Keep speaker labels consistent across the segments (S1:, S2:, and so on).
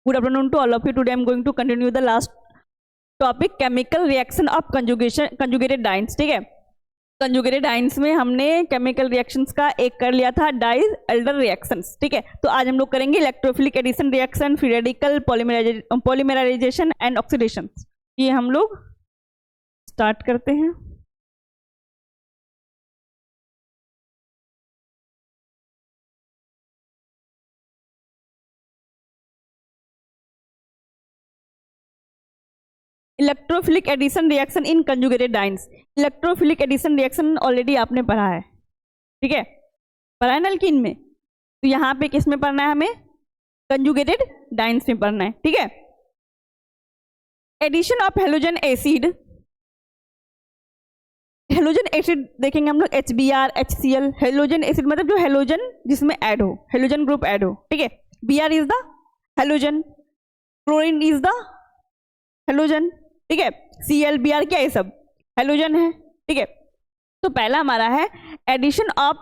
S1: Good afternoon to all of you. Today I am going to continue the last topic, chemical reaction of conjugated dienes. ठीक है, conjugated dienes में हमने chemical reactions का एक कर लिया था, डाई एल्डर रिएक्शंस. ठीक है, तो आज हम लोग करेंगे electrophilic addition reaction, free radical, polymerization and oxidation. ये हम लोग स्टार्ट करते हैं. Electrophilic addition reaction in conjugated dienes. Electrophilic addition reaction already आपने पढ़ा है. ठीक है, पढ़ा है ना अल्कीन में. तो यहाँ पे किस में पढ़ना है हमें? कंजुगेटेड डाइन्स में पढ़ना है. ठीक है, addition of halogen acid. Halogen acid देखेंगे हम लोग HBr, HCl. हेलोजन एसिड मतलब जो हेलोजन जिसमें ऐड हो, हेलोजन ग्रुप ऐड हो. ठीक है, Br is the halogen, chlorine is the halogen. ठीक है, Cl, Br क्या ये सब हेलोजन है. ठीक है, तो पहला हमारा है addition of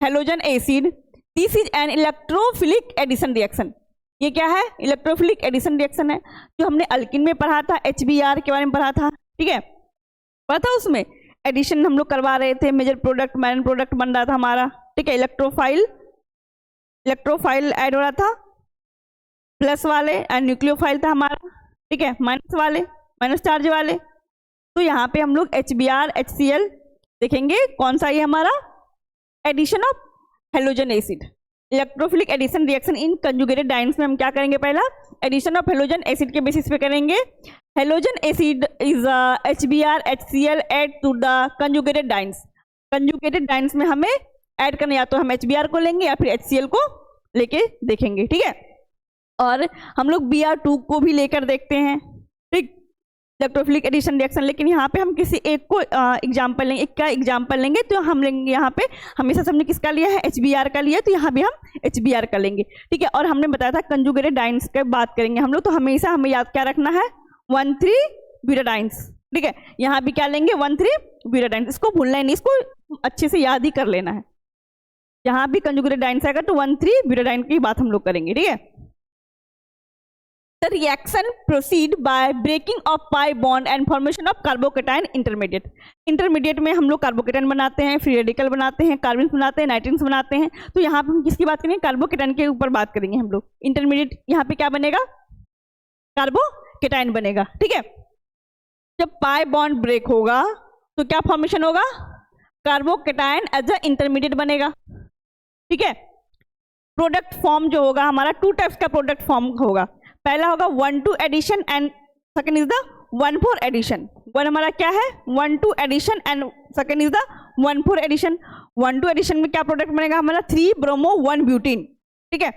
S1: halogen acid. This is an electrophilic addition reaction. ये क्या है? इलेक्ट्रोफिलिक एडिशन रिएक्शन है. जो हमने अल्किन में पढ़ा था, HBr के बारे में पढ़ा था. ठीक है, पढ़ा था, उसमें एडिशन हम लोग करवा रहे थे, मेजर प्रोडक्ट माइनर प्रोडक्ट बन रहा था हमारा. ठीक है, इलेक्ट्रोफाइल ऐड हो रहा था प्लस वाले, एंड न्यूक्लियोफाइल था हमारा. ठीक है, माइनस चार्ज वाले. तो यहाँ पे हम लोग HBr, HCl देखेंगे. कौन सा ये हमारा addition of halogen acid. Electrophilic addition reaction in conjugated dienes में हम क्या करेंगे? पहला एडिशन ऑफ हेलोजन एसिड के बेसिस पे करेंगे. Halogen acid is HBr, HCl add to the conjugated dienes. Conjugated dienes में हमें ऐड करना, या तो हम HBr को लेंगे या फिर HCl को लेके देखेंगे. ठीक है, और हम लोग Br2 को भी लेकर देखते हैं. ठीक, इलेक्ट्रोफिलिक एडिशन रिएक्शन. लेकिन यहाँ पे हम किसी एक को एग्जाम्पल लेंगे, एक का एग्जाम्पल लेंगे. तो हम लेंगे यहाँ पे, हमेशा हमने किसका लिया है? HBr का लिया. तो यहाँ भी हम HBr का लेंगे. ठीक है, और हमने बताया था कंजुगेटेड डाइन्स की बात करेंगे हम लोग, तो हमेशा हमें याद क्या रखना है? 1,3-ब्यूटाडाइन्स. ठीक है, यहाँ भी क्या लेंगे? 1,3-ब्यूटाडाइन्स. इसको भूलना ही नहीं, इसको अच्छे से याद ही कर लेना है. यहाँ भी कंजुगेटेड डाइन्स आएगा तो 1,3-ब्यूटाडाइन की बात हम लोग करेंगे. ठीक है, The reaction proceed by breaking of pi bond and formation of carbocation intermediate. Intermediate में हम लोग कार्बोकेटाइन बनाते हैं, फ्री रेडिकल बनाते हैं, कार्बन बनाते हैं, नाइट्रिन्स बनाते हैं. तो यहाँ पे हम किसकी बात करेंगे? कार्बोकेटाइन के ऊपर बात करेंगे हम लोग. इंटरमीडिएट यहाँ पे क्या बनेगा? कार्बोकेटाइन बनेगा. ठीक है, जब पाई बॉन्ड ब्रेक होगा तो क्या फॉर्मेशन होगा? कार्बोकेटाइन एज अ इंटरमीडिएट बनेगा. ठीक है, प्रोडक्ट फॉर्म जो होगा हमारा, 2 टाइप्स का प्रोडक्ट फॉर्म होगा. पहला होगा 1,2 addition and second is the 1,4 addition. One हमारा क्या है? 1,2 addition and second is the 1,4 addition. 1,2 addition में क्या प्रोडक्ट बनेगा हमारा? 3 ब्रोमो 1 ब्यूटीन. ठीक है,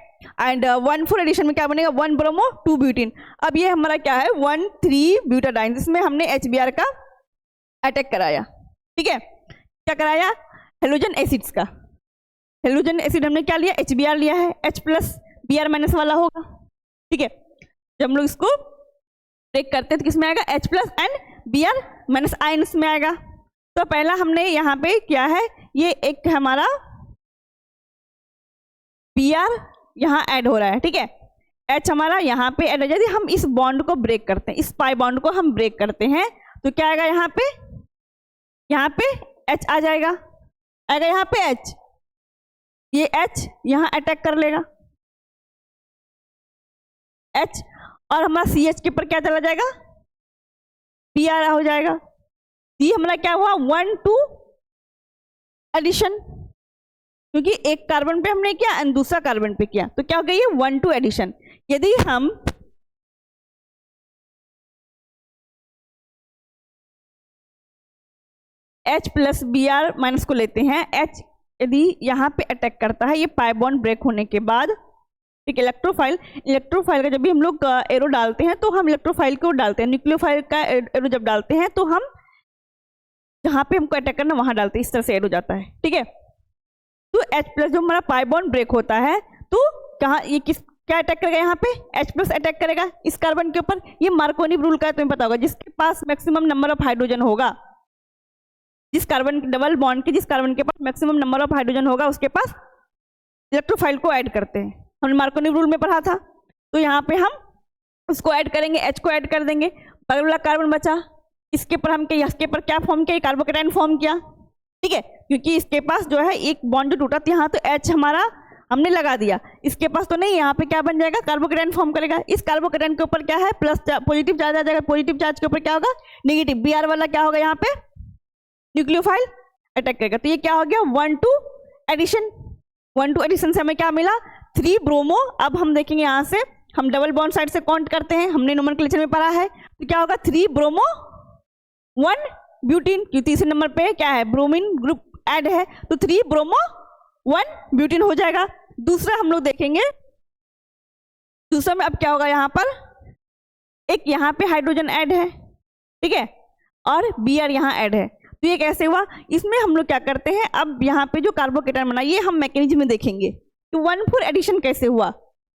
S1: एंड 1,4 एडिशन में क्या बनेगा? 1 ब्रोमो 2 ब्यूटीन. अब ये हमारा क्या है? 1,3-ब्यूटाडाइन, जिसमें हमने HBr का अटैक कराया. ठीक है, क्या कराया? हेलोजन एसिड्स का. हेलोजन एसिड हमने क्या लिया? HBr लिया है. H प्लस Br माइनस वाला होगा. ठीक है, जब हम लोग इसको ब्रेक करते हैं तो किसमें आएगा? H plus and Br minus ions में आएगा. तो पहला हमने यहाँ पे क्या है? ये एक हमारा Br यहाँ ऐड हो रहा है. ठीक है, H हमारा यहाँ पे ऐड हो जाए. हम इस बॉन्ड को ब्रेक करते हैं, इस पाई बॉन्ड को हम ब्रेक करते हैं, तो क्या आएगा यहाँ पे? यहाँ पे H आ जाएगा. आएगा यहाँ पे H. ये H यहाँ अटैक कर लेगा H, और हमारा CH के ऊपर क्या चला जाएगा? Br हो जाएगा. ये हमारा क्या हुआ? 1,2 एडिशन, क्योंकि एक कार्बन पे हमने किया और दूसरा कार्बन पे किया, तो क्या हो गया? ये 1,2 एडिशन. यदि हम H प्लस Br माइनस को लेते हैं, H यदि यहाँ पे अटैक करता है, ये पाई बॉन्ड ब्रेक होने के बाद, ठीक है, इलेक्ट्रोफाइल का जब भी हम लोग एरो डालते हैं तो हम इलेक्ट्रोफाइल को डालते हैं. न्यूक्लियोफाइल का एरो जब डालते हैं तो हम जहाँ पे हमको अटैक करना वहाँ डालते हैं. इस तरह से एरो जाता है. ठीक है, तो H प्लस जो हमारा पाई बॉन्ड ब्रेक होता है तो कहाँ ये क्या अटैक करेगा? यहाँ पे H प्लस अटैक करेगा इस कार्बन के ऊपर. ये मार्कोनी रूल का तुम्हें पता होगा, जिसके पास मैक्सिमम नंबर ऑफ हाइड्रोजन होगा, जिस कार्बन डबल बॉन्ड के जिस कार्बन के पास मैक्सिमम नंबर ऑफ हाइड्रोजन होगा उसके पास इलेक्ट्रोफाइल को ऐड करते हैं. हमने मार्कोनी रूल में पढ़ा था. तो यहाँ पे हम उसको ऐड करेंगे, H को ऐड कर देंगे, बगल वाला कार्बन बचा, इसके पर क्या फॉर्म किया, कार्बोकेटाइन फॉर्म किया, ठीक है, क्योंकि इसके पास जो है एक बॉन्ड जो टूटा था यहाँ, तो H हमारा हमने लगा दिया, इसके पास तो नहीं, यहाँ पे क्या बन जाएगा, कार्बोकेटाइन फॉर्म करेगा। इस कार्बोकेटाइन के ऊपर क्या है, प्लस पॉजिटिव चार्ज आ जाएगा, पॉजिटिव चार्ज के ऊपर क्या होगा, नेगेटिव, Br वाला क्या होगा, यहाँ पे न्यूक्लियोफाइल अटैक करेगा। तो ये क्या हो गया, 1-2 एडिशन। 1-2 एडिशन से हमें क्या मिला, 3 ब्रोमो। अब हम देखेंगे यहाँ से, हम डबल बॉन्ड साइड से काउंट करते हैं, हमने नोमेनक्लेचर में पढ़ा है, तो क्या होगा, 3 ब्रोमो 1 ब्यूटीन, क्योंकि तीसरे नंबर पे क्या है, ब्रोमीन ग्रुप ऐड है, तो 3 ब्रोमो 1 ब्यूटीन हो जाएगा। दूसरा हम लोग देखेंगे, दूसरा में अब क्या होगा, यहाँ पर एक यहाँ पे हाइड्रोजन ऐड है, ठीक है, और Br यहाँ ऐड है। तो ये कैसे हुआ, इसमें हम लोग क्या करते हैं, अब यहाँ पे जो कार्बोकेटाइन बना, ये हम मैकेनिज्म में देखेंगे कि 1,4 एडिशन कैसे हुआ,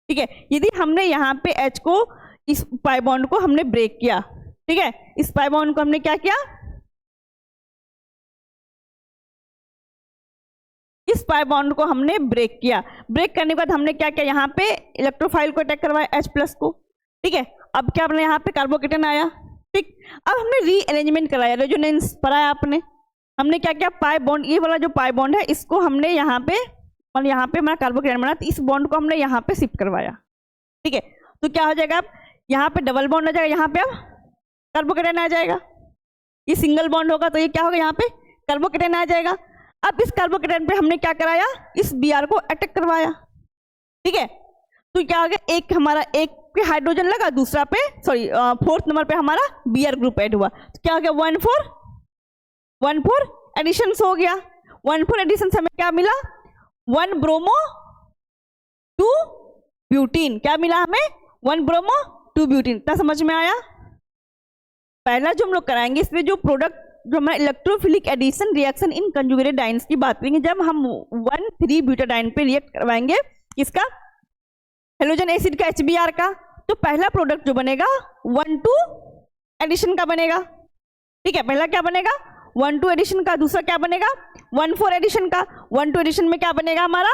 S1: ठीक है। यदि हमने यहाँ पे H को, इस पाई बॉन्ड को हमने ब्रेक किया, ठीक है, इस पाई बॉन्ड को हमने क्या किया, इस पाई बॉन्ड को हमने ब्रेक किया। ब्रेक करने के बाद हमने क्या किया, यहाँ पे इलेक्ट्रोफाइल को अटैक करवाया H+ को, ठीक है। अब क्या अपने यहाँ पे कार्बोकेटाइन आया, ठीक। अब हमने रीअरेंजमेंट कराया, रेजोनेंस पढ़ाया आपने, हमने क्या किया, पाई बॉन्ड, ये वाला जो पाई बॉन्ड है इसको हमने यहाँ पे, और यहाँ पे हमारा कार्बोकेटाइन बना, तो इस बॉन्ड को हमने यहाँ पे शिफ्ट करवाया, ठीक है। तो क्या हो जाएगा, अब यहाँ पे डबल बॉन्ड आ जाएगा, यहाँ पे अब कार्बोकेटाइन आ जाएगा। ये सिंगल बॉन्ड होगा तो ये क्या होगा, यहाँ पे कार्बोकेटाइन आ जाएगा। अब इस कार्बोकेटाइन पे हमने क्या कराया, इस Br को अटैक करवाया, ठीक है। तो क्या हो गया, एक हमारा एक पे हाइड्रोजन लगा, दूसरा पे सॉरी 4th नंबर पे हमारा Br ग्रुप ऐड हुआ, तो क्या हो गया, 1,4 एडिशन हो गया। 1,4 एडिशन से हमें क्या मिला, 1 ब्रोमो 2 ब्यूटीन, क्या मिला हमें, 1 ब्रोमो 2 ब्यूटीन। इतना समझ में आया। पहला जो हम लोग कराएंगे, इसमें जो प्रोडक्ट जो हमारा electrophilic addition reaction in conjugated dienes की बात करेंगे, जब हम 1,3 ब्यूटाडाइन पे रिएक्ट करवाएंगे किसका, हेलोजन एसिड का, HBr का, तो पहला प्रोडक्ट जो बनेगा 1,2 एडिशन का बनेगा, ठीक है। पहला क्या बनेगा, 1,2 एडिशन का, दूसरा क्या बनेगा, 1,4 एडिशन का। 1,2 एडिशन में क्या बनेगा हमारा,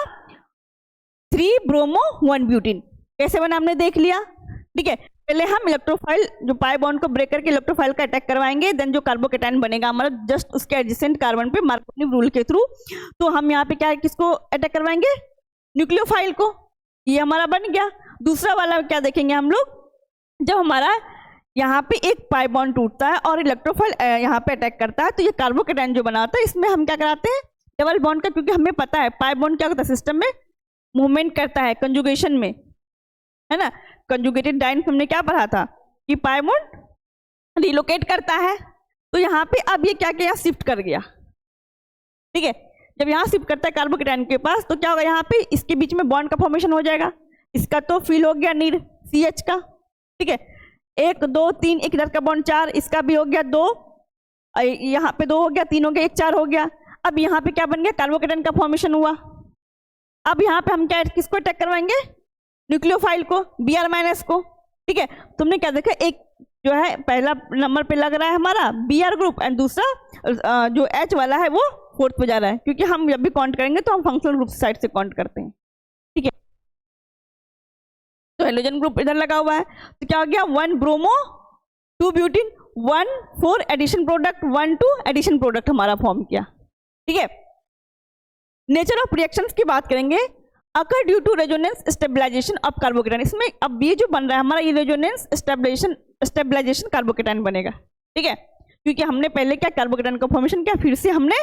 S1: 3 ब्रोमो 1 ब्यूटीन। कैसे बना हमने देख लिया, ठीक है। पहले हम इलेक्ट्रोफाइल जो पाई बॉन्ड को ब्रेक करके इलेक्ट्रोफाइल का अटैक करवाएंगे, देन जो कार्बोकेटाइन बनेगा हमारा जस्ट उसके एडजेसेंट कार्बन पे मार्कोव रूल के थ्रू, तो हम यहाँ पे क्या किसको अटैक करवाएंगे, न्यूक्लियोफाइल को। ये हमारा बन गया। दूसरा वाला क्या देखेंगे हम लोग, जब हमारा यहाँ पे एक पाई बॉन्ड टूटता है और इलेक्ट्रोफाइल यहाँ पे अटैक करता है, तो ये कार्बोकेटाइन जो बना होता है, इसमें हम क्या कराते हैं, डबल बॉन्ड का, क्योंकि हमें पता है पाई बॉन्ड क्या होता है, सिस्टम में मूवमेंट करता है कंजुगेशन में, है ना। कंजुगेटेड डाइन हमने क्या पढ़ा था कि पाई बॉन्ड रिलोकेट करता है, तो यहाँ पे अब ये क्या किया, शिफ्ट कर गया, ठीक है। जब यहाँ शिफ्ट करता है कार्बोकेटाइन के पास, तो क्या होगा, यहाँ पे इसके बीच में बॉन्ड का फॉर्मेशन हो जाएगा। इसका तो फिल हो गया नीड CH का, ठीक है, 1 2 3, एक इधर का बॉन्ड 4, इसका भी हो गया 2, यहाँ पे 2 हो गया, 3 हो गया, 1 4 हो गया। अब यहाँ पे क्या बन गया, कार्बोकेटाइन का फॉर्मेशन हुआ। अब यहाँ पे हम क्या किसको अटैक करवाएंगे, न्यूक्लियोफाइल को, Br- को, ठीक है। तुमने क्या देखा, एक जो है पहला नंबर पे लग रहा है हमारा Br ग्रुप, एंड दूसरा जो H वाला है वो 4th पे जा रहा है, क्योंकि हम जब भी काउंट करेंगे तो हम फंक्शनल ग्रुप साइड से काउंट करते हैं, ठीक है। तो हेलोजन ग्रुप इधर लगा हुआ है, तो क्या हो गया, 1 bromo 2 butene, 1,4 addition product, 1,2 addition product हमारा फॉर्म किया, ठीक है। नेचर ऑफ रिएक्शंस की बात करेंगे, occur due to resonance stabilization of carbocation. इसमें अब ये जो बन रहा है हमारा, ये रेजोनेंस स्टेबलाइजेशन कार्बोकेटाइन बनेगा, ठीक है, क्योंकि हमने पहले क्या कार्बोकेटाइन का फॉर्मेशन किया, फिर से हमने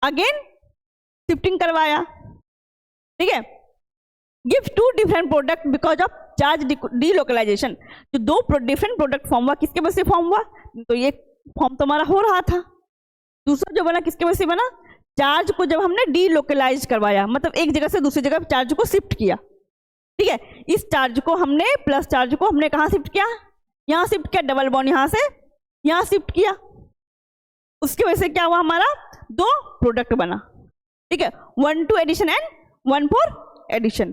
S1: अगेन शिफ्टिंग करवाया, ठीक है। Give 2 different product because of charge delocalization. जो 2 डिफरेंट प्रोडक्ट फॉर्म हुआ, किसके वजह से फॉर्म हुआ, तो ये फॉर्म तो हमारा हो रहा था। दूसरा जो बना किसके वजह से बना, चार्ज को जब हमने डीलोकलाइज करवाया, मतलब एक जगह से दूसरी जगह चार्ज को शिफ्ट किया, ठीक है। इस चार्ज को हमने, प्लस चार्ज को हमने कहाँ शिफ्ट किया, यहाँ शिफ्ट किया, डबल बॉन्ड यहाँ से यहाँ शिफ्ट किया, उसकी वजह से क्या हुआ, हमारा 2 प्रोडक्ट बना, ठीक है, 1,2 एडिशन एंड 1,4 एडिशन।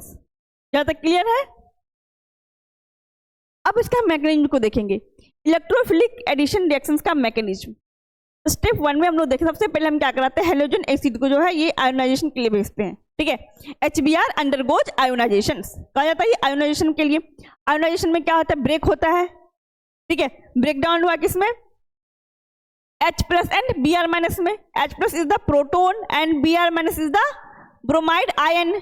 S1: जहाँ तक क्लियर है। अब इसका मैकेनिज्म को देखेंगे, इलेक्ट्रोफिलिक एडिशन रिएक्शंस का मैकेनिज्म। स्टेप 1 में हम लोग देखें, सबसे पहले हम क्या कराते हैं, हेलोजन एसिड को जो है ये आयोनाइजेशन के लिए भेजते हैं, ठीक है। HBr अंडरगोज आयोनाइजेशन, कहा जाता है ये आयोनाइजेशन के लिए। आयोनाइजेशन में क्या होता है, ब्रेक होता है, ठीक है। ब्रेक डाउन हुआ किसमें, H plus and Br minus में। H plus is the proton and Br minus is the bromide ion.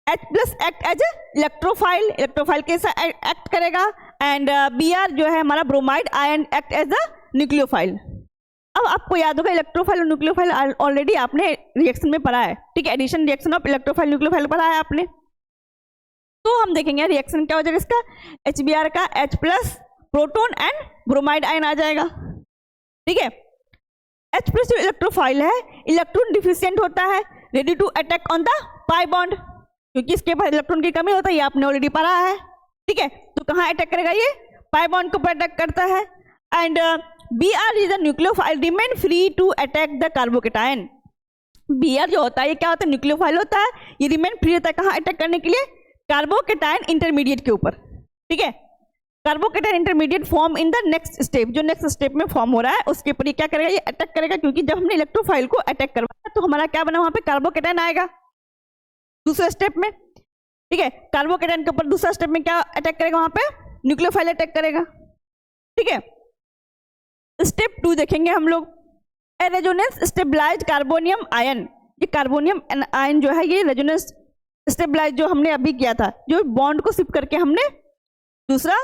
S1: H plus act as electrophile, electrophile कैसा एक्ट करेगा, एंड Br जो है हमारा bromide ion act as the nucleophile. अब आपको याद होगा इलेक्ट्रोफाइल और न्यूक्लियोफाइल ऑलरेडी आपने रिएक्शन में पढ़ा है, ठीक है। Addition reaction of electrophile nucleophile पढ़ा है आपने। तो हम देखेंगे रिएक्शन क्या हो जाएगा इसका, HBr का H plus proton and bromide ion आ जाएगा, ठीक है। H प्लस जो इलेक्ट्रोफाइल है इलेक्ट्रॉन डिफिशिएंट होता है, ready to attack on the pi bond, क्योंकि इसके पास इलेक्ट्रॉन की कमी होता है, ये आपने ऑलरेडी पढ़ा है, ठीक है। तो कहाँ अटैक करेगा, ये पाई बॉन्ड के ऊपर अटैक करता है। And Br is the nucleophile remain free to attack the carbocation. Br जो होता है ये क्या होता है, न्यूक्लियोफाइल होता है, ये रिमेन फ्री होता है कहाँ अटैक करने के लिए, कार्बोकेटायन इंटरमीडिएट के ऊपर, ठीक है। Carbocation intermediate form in the next step, जो नेक्स्ट स्टेप में फॉर्म हो रहा है उसके ऊपर ये क्या करेगा, ये अटैक करेगा, क्योंकि जब हमने इलेक्ट्रोफाइल को अटैक करवाया तो हमारा क्या बना, वहां पे कार्बोकेटायन आएगा दूसरे स्टेप में, ठीक है। कार्बोकेटायन के ऊपर दूसरा स्टेप में क्या अटैक करेगा, वहां पे न्यूक्लियोफाइल अटैक करेगा, ठीक है। स्टेप 2 देखेंगे हम लोग, रेजोनेंस स्टेबलाइज्ड कार्बोनियम आयन। ये कार्बोनियम आयन जो है ये रेजोनेंस स्टेबलाइज जो हमने अभी किया था, जो बॉन्ड को शिफ्ट करके हमने दूसरा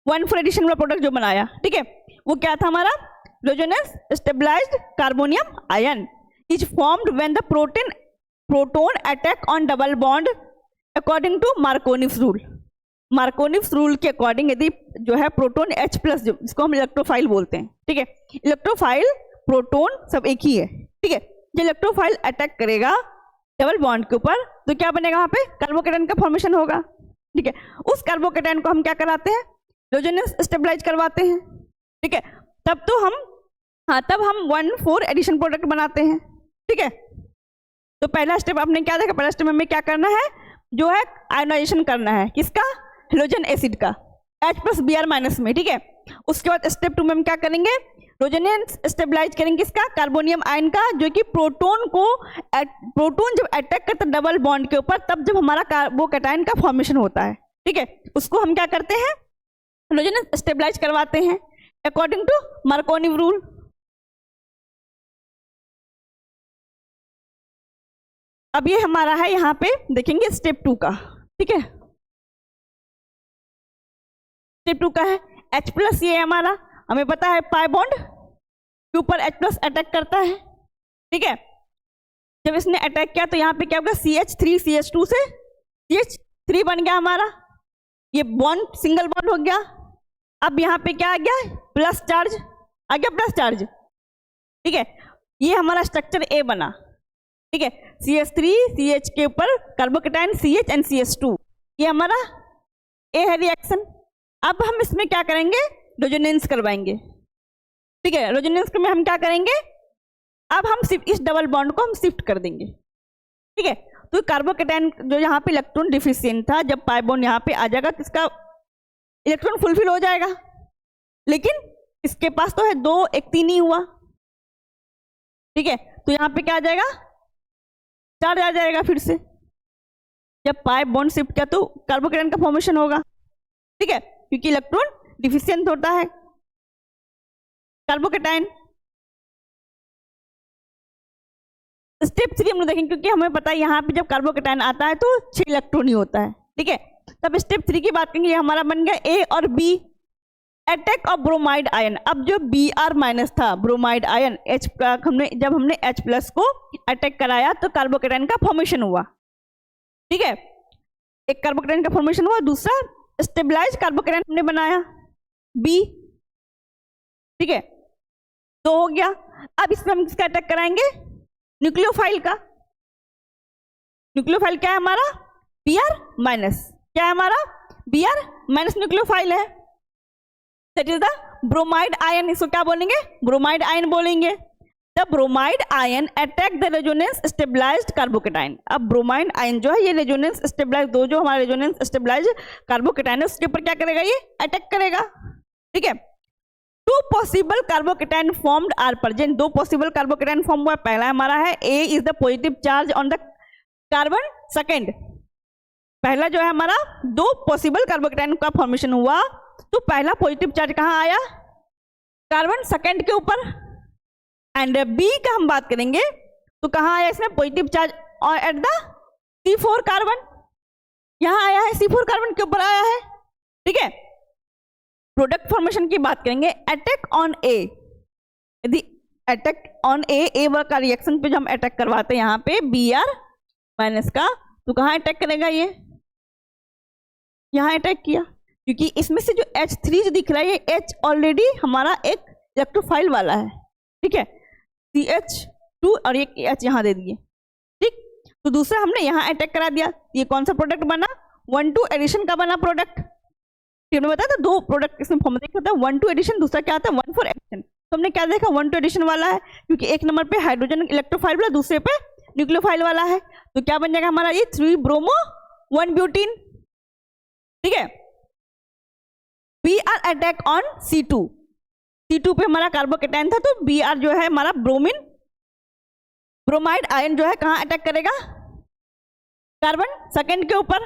S1: 1,4 एडिशन वाला प्रोडक्ट जो बनाया, ठीक है, वो क्या था हमारा, resonance stabilised carbonium ion is formed when the proton attack on double bond according to Markovnikov's rule. Markovnikov's rule के अकॉर्डिंग यदि जो है प्रोटोन H प्लस, जिसको हम इलेक्ट्रोफाइल बोलते हैं, ठीक है, इलेक्ट्रोफाइल प्रोटोन सब एक ही है, ठीक है। जो इलेक्ट्रोफाइल अटैक करेगा डबल बॉन्ड के ऊपर तो क्या बनेगा, वहां पे कार्बोकेटायन का फॉर्मेशन होगा, ठीक है। उस कार्बोकेटायन को हम क्या कराते हैं, रेजोनेंस स्टेबलाइज करवाते हैं, ठीक है। तब हम 1,4 एडिशन प्रोडक्ट बनाते हैं, ठीक है। तो पहला स्टेप आपने क्या देखा, पहला स्टेप हमें क्या करना है, जो है आयोनाइजेशन करना है, किसका, हेलोजन एसिड का H प्लस Br माइनस में, ठीक है। उसके बाद स्टेप 2 में हम क्या करेंगे, रेजोनेंस स्टेबलाइज करेंगे किसका, कार्बोनियम आयन का, जो कि प्रोटोन जब अटैक करता है डबल बॉन्ड के ऊपर तब जब हमारा कार्बोकेटायन का फॉर्मेशन होता है, ठीक है, उसको हम क्या करते हैं, रेजोनेंस स्टेबलाइज करवाते हैं अकॉर्डिंग टू मार्कोनिव रूल। अब ये हमारा है, यहाँ पे देखेंगे स्टेप 2 का, ठीक है। स्टेप 2 का है H प्लस, ये हमारा हमें पता है पाई बॉन्ड के ऊपर H प्लस अटैक करता है, ठीक है। जब इसने अटैक किया तो यहाँ पे क्या होगा, CH3 CH2 से CH3 बन गया हमारा, ये बॉन्ड सिंगल बॉन्ड हो गया। अब यहाँ पे क्या आ गया, प्लस चार्ज आ गया, प्लस चार्ज, ठीक है। ये हमारा स्ट्रक्चर A बना, ठीक है। CH3 CH के ऊपर कार्बोकेटायन CH एंड CH2, ये हमारा A है रिएक्शन। अब हम इसमें क्या करेंगे, रेजोनेंस करवाएंगे, ठीक है। रेजोनेंस में हम क्या करेंगे, अब हम सिर्फ इस डबल बॉन्ड को हम शिफ्ट कर देंगे, ठीक है। तो कार्बोकेटायन जो यहाँ पे इलेक्ट्रॉन डिफिशिएंट था, जब पाई बॉन्ड यहाँ पे आ जाएगा किसका इलेक्ट्रॉन फुलफिल हो जाएगा, लेकिन इसके पास तो है 2 1 3 ही हुआ, ठीक है। तो यहाँ पे क्या आ जाएगा, चार्ज आ जाएगा फिर से, जब पाई बॉन्ड शिफ्ट किया तो कार्बोकेटायन का फॉर्मेशन होगा, ठीक है, क्योंकि इलेक्ट्रॉन डिफिशिएंट होता है कार्बोकेटायन। स्टेप 3 हम लोग देखेंगे, क्योंकि हमें पता है यहाँ पे जब कार्बोकेटायन आता है तो 6 इलेक्ट्रॉन ही होता है, ठीक है। तब स्टेप 3 की बात करेंगे, हमारा बन गया A और B, attack of bromide ion. अब जो Br माइनस था ब्रोमाइड आयन H का, जब हमने H प्लस को अटैक कराया तो कार्बोकेटायन का फॉर्मेशन हुआ, ठीक है। एक कार्बोकेटायन का फॉर्मेशन हुआ, दूसरा स्टेबलाइज कार्बोकेटायन हमने बनाया B, ठीक है। तो हो गया। अब इसमें हम किसका अटैक कराएंगे, न्यूक्लियोफाइल का। न्यूक्लियोफाइल क्या है हमारा, Br माइनस, क्या है हमारा, Br माइनस न्यूक्लियोफाइल है, that is the bromide ion. इसको क्या बोलेंगे, ब्रोमाइड आयन बोलेंगे। The bromide ion attack the resonance stabilized carbocation. अब ब्रोमाइड आयन जो है ये रेजोनेंस स्टेबलाइज, दो जो हमारा रेजोनेंस स्टेबलाइज कार्बोकेटायन है उसके ऊपर क्या करेगा, ये अटैक करेगा, ठीक है। Two possible carbocation formed are present, दो पॉसिबल कार्बोकेटाइन फॉर्म हुआ, पहला हमारा है A is the positive charge on the carbon, second पहला जो है हमारा दो पॉसिबल कार्बोकेटाइन का फॉर्मेशन हुआ, तो पहला पॉजिटिव चार्ज कहाँ आया, कार्बन सेकेंड के ऊपर, एंड बी का हम बात करेंगे तो कहाँ आया इसमें positive charge at the C4 carbon, यहां आया है C4 कार्बन के ऊपर आया है, ठीक है। प्रोडक्ट फॉर्मेशन की बात करेंगे, अटैक ऑन ए, यदि अटैक ऑन ए का रिएक्शन पे जो हम अटैक करवाते हैं यहाँ पे Br माइनस का, तो कहाँ अटैक करेगा, ये यहाँ अटैक किया, क्योंकि इसमें से जो H3 जो दिख रहा है ये H ऑलरेडी हमारा एक इलेक्ट्रोफाइल वाला है, ठीक है, CH2 और एक H यहाँ दे दिए, ठीक। तो दूसरा हमने यहाँ अटैक करा दिया, ये कौन सा प्रोडक्ट बना, 1,2 एडिशन का बना प्रोडक्ट, हमने बताया था दो प्रोडक्ट इसमें फॉर्म देखा था, 1,2 एडिशन, दूसरा क्या आता है 1,4 एडिशन। तो हमने क्या देखा 1,2 एडिशन वाला है, क्योंकि एक नंबर पे हाइड्रोजन इलेक्ट्रोफाइल वाला, दूसरे पे न्यूक्लियोफाइल वाला है, तो क्या बन जाएगा हमारा ये 3 ब्रोमो 1 ब्यूटीन, ठीक है। Br अटैक ऑन C2 पे हमारा कार्बोकेटाइन था, तो Br जो है हमारा ब्रोमाइड आयन जो है कहाँ अटैक करेगा, कार्बन सेकेंड के ऊपर,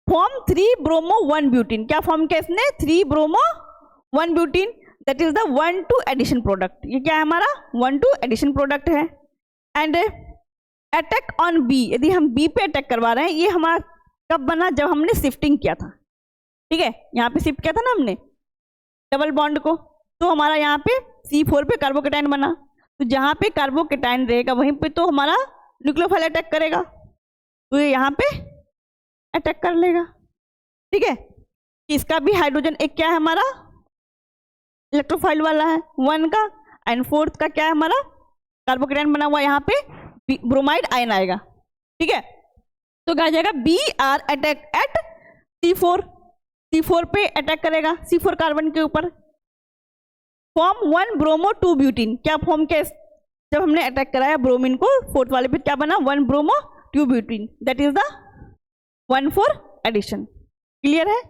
S1: फॉर्म 3 ब्रोमो 1 ब्यूटीन, क्या फॉर्म किया इसने 3 bromo 1 butene, that is the 1,2 addition product, ये क्या है हमारा 1,2 एडिशन प्रोडक्ट है। एंड अटैक ऑन बी, यदि हम बी पे अटैक करवा रहे हैं, ये हमारा कब बना, जब हमने शिफ्टिंग किया था, ठीक है, यहाँ पे शिफ्ट किया था ना हमने डबल बॉन्ड को, तो हमारा यहाँ पे C4 पे कार्बोकेटाइन बना, तो जहाँ पे कार्बोकेटाइन रहेगा वहीं पे तो हमारा न्यूक्लियोफाइल अटैक करेगा, तो ये यहाँ पे अटैक कर लेगा, ठीक है। इसका भी हाइड्रोजन एक क्या है हमारा इलेक्ट्रोफाइल वाला है 1 का, एंड 4th का क्या है हमारा कार्बोकेटाइन बना हुआ, यहाँ पे ब्रोमाइड आयन आएगा, ठीक है। तो क्या जाएगा Br अटैक एट C4 पे अटैक करेगा, C4 कार्बन के ऊपर, फॉर्म 1 ब्रोमो 2 ब्यूटीन, क्या फॉर्म के जब हमने अटैक कराया ब्रोमीन को 4th वाले पे क्या बना 1 bromo 2 butene, that is the 1,4 addition, clear है।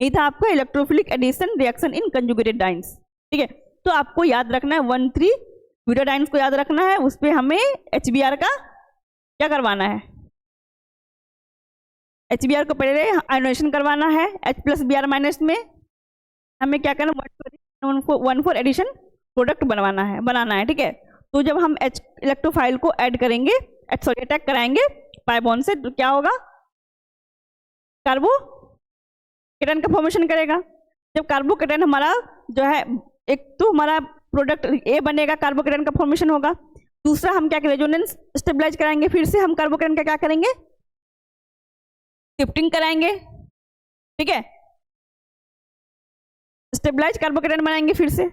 S1: ये था आपका electrophilic addition reaction in conjugated dienes, ठीक है। तो आपको याद रखना है 1,3 ब्यूटाडाइन्स को याद रखना है, उस पर हमें HBr का क्या करवाना है, HBr को पहले आयोनाइजेशन करवाना है, H+Br- में हमें क्या करना 1,4 एडिशन प्रोडक्ट बनाना है, ठीक है। तो जब हम H इलेक्ट्रोफाइल को ऐड करेंगे, अटैक कराएंगे पाई बॉन्ड से, तो क्या होगा कार्बोकेटाइन का फॉर्मेशन करेगा। जब कार्बोकेटाइन हमारा जो है एक तो हमारा प्रोडक्ट ए बनेगा, कार्बोकेटाइन का फॉर्मेशन होगा, दूसरा हम क्या रेजोनेंस स्टेबलाइज कराएंगे, फिर से हम कार्बोकेटाइन का क्या करेंगे शिफ्टिंग कराएंगे, ठीक है, स्टेबलाइज कार्बोकेटाइन बनाएंगे फिर से,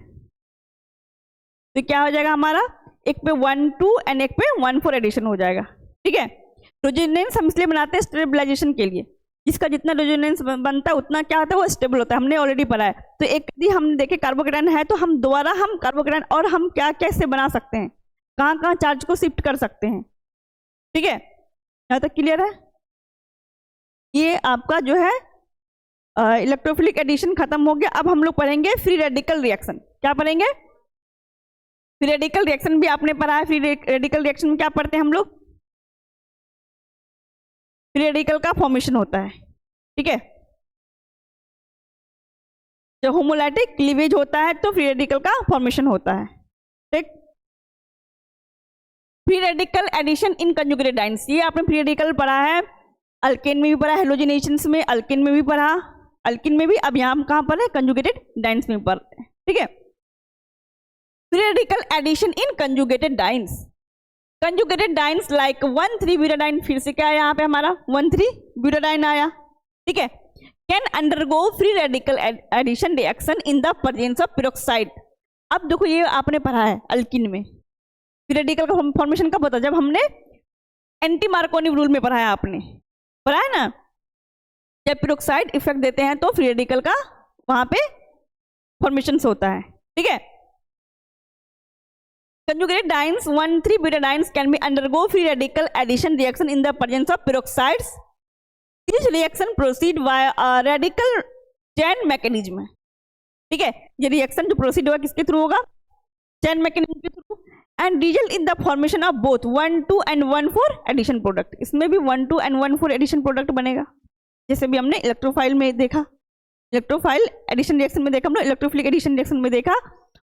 S1: तो क्या हो जाएगा हमारा एक पे 1,2 एंड एक पे 1,4 एडिशन हो जाएगा, ठीक है। रेजोनेंस हम इसलिए बनाते हैं स्टेबलाइजेशन के लिए, जिसका जितना रेजोनेंस बनता है उतना क्या होता है वो स्टेबल होता है, हमने ऑलरेडी पढ़ा है। तो एक यदि हम देखें कार्बोकेटाइन है तो हम दोबारा हम कार्बोकेटाइन और हम क्या कैसे बना सकते हैं, कहाँ कहाँ चार्ज को शिफ्ट कर सकते हैं, ठीक है, यहाँ तक क्लियर है। ये आपका जो है इलेक्ट्रोफिलिक एडिशन खत्म हो गया। अब हम लोग पढ़ेंगे फ्री रेडिकल रिएक्शन। क्या पढ़ेंगे, फ्री रेडिकल रिएक्शन भी आपने पढ़ा है। फ्री रेडिकल रिएक्शन में क्या पढ़ते हैं हम लोग, फ्री रेडिकल का फॉर्मेशन होता है, ठीक है। जब होमोलाइटिक क्लीवेज होता है तो फ्री रेडिकल का फॉर्मेशन होता है, ठीक। Free radical addition in conjugated dance, ये आपने फ्री रेडिकल पढ़ा है, अल्केन में भी पढ़ा, हेलोजिनेशंस में, अल्केन में भी पढ़ा, अल्किन में भी, अब यहाँ हम कहाँ पर है कंजुगेटेड डाइन्स में पढ़ते हैं, ठीक है। Free radical addition in conjugated dienes, conjugated dienes like 1,3 butadiene, फिर से क्या है यहाँ पे हमारा 1,3 ब्यूटाडाइन आया, ठीक है, can undergo free radical addition reaction in the presence of peroxide. अब देखो ये आपने पढ़ा है अल्किन में, फ्री रेडिकल का फॉर्मेशन कब होता है, जब हमने एंटी मार्कोनी रूल में पढ़ा है, आपने पढ़ा है ना, जब पेरोक्साइड इफेक्ट देते हैं तो फ्री रेडिकल का वहां पे फॉर्मेशन होता है, ठीक है। Conjugated dienes 1,3 butadienes can be undergo free radical addition reaction in the presence of peroxides. Each reaction proceed via a radical chain mechanism. ठीक है। ये रिएक्शन जो प्रोसीड होगा किसके थ्रू होगा, चेन मैकेनिज्म के through, and result in the formation of both 1,2 and 1,4 addition product. इसमें भी 1,2 and 1,4 एडिशन प्रोडक्ट बनेगा, जैसे भी हमने इलेक्ट्रोफाइल में देखा, इलेक्ट्रोफाइल एडिशन रिएक्शन में देखा हम लोग, इलेक्ट्रोफिलिक एडिशन रिएक्शन में देखा,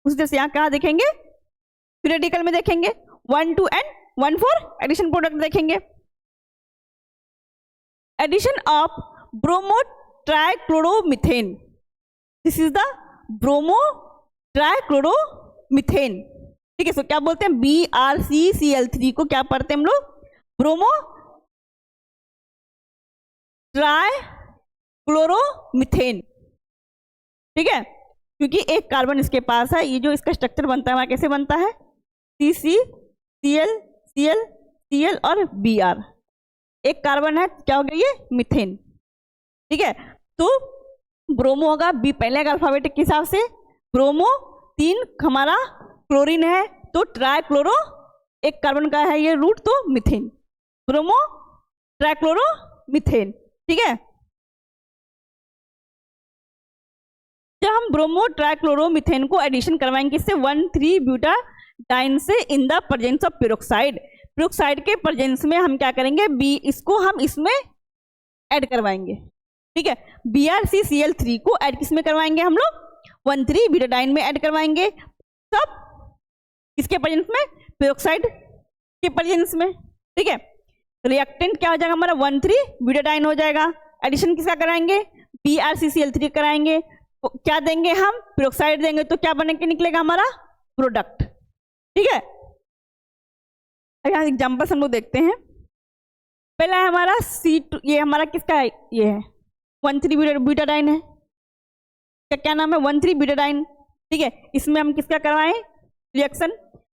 S1: उसी तरह से यहाँ कहाँ देखेंगे, फ्री रेडिकल में देखेंगे 1,2 and 1,4 एडिशन प्रोडक्ट देखेंगे। Addition of bromo trichloromethane, this is the bromo trichloromethane, ठीक है। सो क्या बोलते हैं, BrCCl3 को क्या पढ़ते हैं हम लोग, ब्रोमो ट्राइक्लोरोमीथेन, ठीक है। क्योंकि एक कार्बन इसके पास है, ये जो इसका स्ट्रक्चर बनता है वहां कैसे बनता है, CC Cl और Br, एक कार्बन है, क्या हो गया ये मीथेन, ठीक है। तो ब्रोमो होगा बी, पहले का अल्फाबेटिक के हिसाब से ब्रोमो, 3 हमारा क्लोरीन है, तो ट्राइक्लोरो, एक कार्बन का है ये रूट, तो मीथेन, ब्रोमो ट्राइक्लोरोमीथेन, ठीक है। जब हम ब्रोमो ट्राइक्लोरोमीथेन को एडिशन करवाएंगे इससे 1,3-ब्यूटाडाइन से इन the presence of peroxide, peroxide के प्रेजेंस में हम क्या करेंगे, बी इसको हम इसमें ऐड करवाएंगे, ठीक है। BrCCl3 को ऐड किसमें करवाएंगे हम लोग, 1,3-ब्यूटाडाइन में ऐड करवाएंगे, सब किसके प्रेजेंस में, पेरोक्साइड के प्रेजेंस में, ठीक है। रिएक्टेंट क्या हो जाएगा हमारा, 1,3-ब्यूटाडाइन हो जाएगा। एडिशन किसका कराएंगे, BrCCl3 कराएंगे, तो क्या देंगे हम, पेरोक्साइड देंगे, तो क्या बने के निकलेगा हमारा प्रोडक्ट, ठीक है। यहाँ एग्जाम्पल्स हम लोग देखते हैं। पहला है हमारा C2, ये हमारा किसका है, ये है 1,3-ब्यूटाडाइन है, क्या नाम है, 1,3-ब्यूटाडाइन, ठीक है। इसमें हम किसका करवाएं रिएक्शन,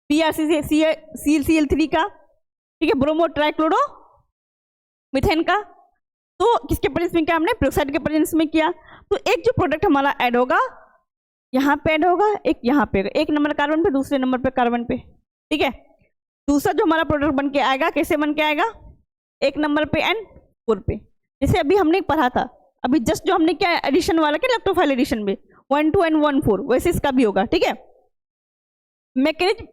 S1: BrCCl3 का, ठीक है, ब्रोमो ट्राइक्लोरोमीथेन का, तो किसके प्रेजेंस में किया हमने, पेरोक्साइड के प्रेजेंस में किया। तो एक जो प्रोडक्ट हमारा ऐड होगा यहाँ पे ऐड होगा, एक यहाँ पे, एक नंबर कार्बन पे, दूसरे नंबर पे कार्बन पे, ठीक है। दूसरा जो हमारा प्रोडक्ट बन के आएगा, कैसे बन के आएगा, एक नंबर पे एंड 4 पे, जैसे अभी हमने पढ़ा था, अभी जस्ट जो हमने क्या एडिशन वाला क्या इलेक्ट्रोफाइल एडिशन में 1,2 and 1,4, वैसे इसका भी होगा, ठीक है। मैकेनिज्म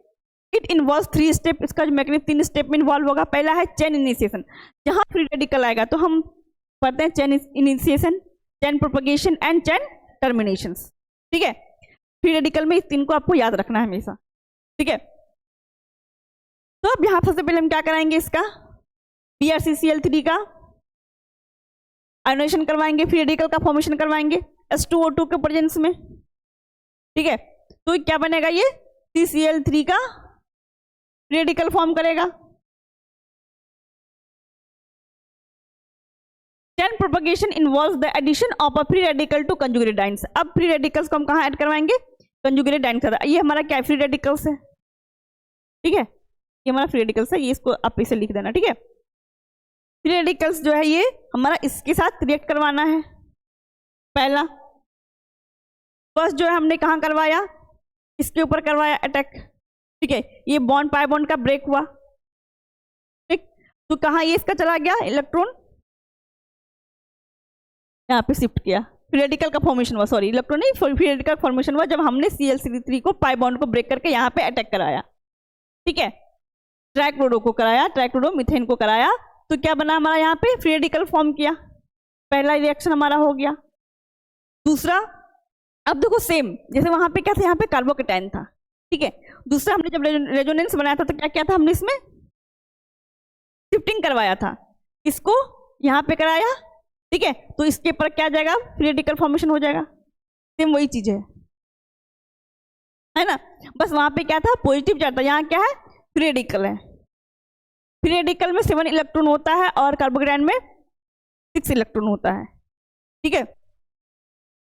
S1: इट इन्वॉल्व 3 स्टेप, इसका जो मैकेनिज्म 3 स्टेप में इन्वॉल्व होगा। पहला है चेन इनिशिएशन, जहां फ्री रेडिकल आएगा तो हम पढ़ते हैं chain initiation, chain propagation and chain termination, ठीक है। फ्री रेडिकल में इस 3 को आपको याद रखना है हमेशा, ठीक है। तो अब यहाँ सबसे पहले हम क्या कराएंगे, इसका BrCCl3 का आयोनाइजेशन करवाएंगे, फ्री रेडिकल का फॉर्मेशन करवाएंगे H2O2 के प्रेजेंस में, ठीक है। तो क्या बनेगा, ये CCl3 का फ्री रेडिकल फॉर्म करेगा। Chain propagation involves the addition of a free radical to conjugated dienes. अब फ्री रेडिकल्स को हम कहाँ ऐड करवाएंगे, कंजुगेटेड डाइन्स का, ये हमारा क्या फ्री रेडिकल्स है, ठीक है, ये हमारा फ्री रेडिकल्स है, ये इसको आप इसे लिख देना, ठीक है। फ्री रेडिकल्स जो है ये हमारा इसके साथ रिएक्ट करवाना है। पहला फर्स्ट जो है हमने कहाँ करवाया, इसके ऊपर करवाया अटैक, ठीक है। ये बॉन्ड पाई बॉन्ड का ब्रेक हुआ, ठीक, तो कहाँ ये इसका चला गया इलेक्ट्रॉन, यहाँ पे शिफ्ट किया, फ्री रेडिकल का फॉर्मेशन हुआ, सॉरी इलेक्ट्रॉन नहीं, फ्री रेडिकल फॉर्मेशन हुआ जब हमने Cl3 को पाई बॉन्ड को ब्रेक करके यहाँ पे अटैक कराया, ठीक है। ट्राइक्लोरो को कराया, ट्राइक्लोरोमीथेन को कराया, तो क्या बना हमारा यहाँ पे फ्री रेडिकल फॉर्म किया, पहला रिएक्शन हमारा हो गया। दूसरा, अब देखो सेम जैसे वहां पे क्या था, यहाँ पे कार्बोकेटाइन था, ठीक है। दूसरा हमने जब रेजोनेंस बनाया था तो क्या किया था हमने, इसमें शिफ्टिंग करवाया था, इसको यहाँ पे कराया, ठीक है। तो इसके ऊपर क्या जाएगा, फ्री रेडिकल फॉर्मेशन हो जाएगा, सेम वही चीज है ना। बस वहां पे क्या था, पॉजिटिव चार्ज था, यहाँ क्या है फ्री रेडिकल है। फ्री रेडिकल में 7 इलेक्ट्रॉन होता है और कार्बोकेटाइन में 6 इलेक्ट्रॉन होता है, ठीक है।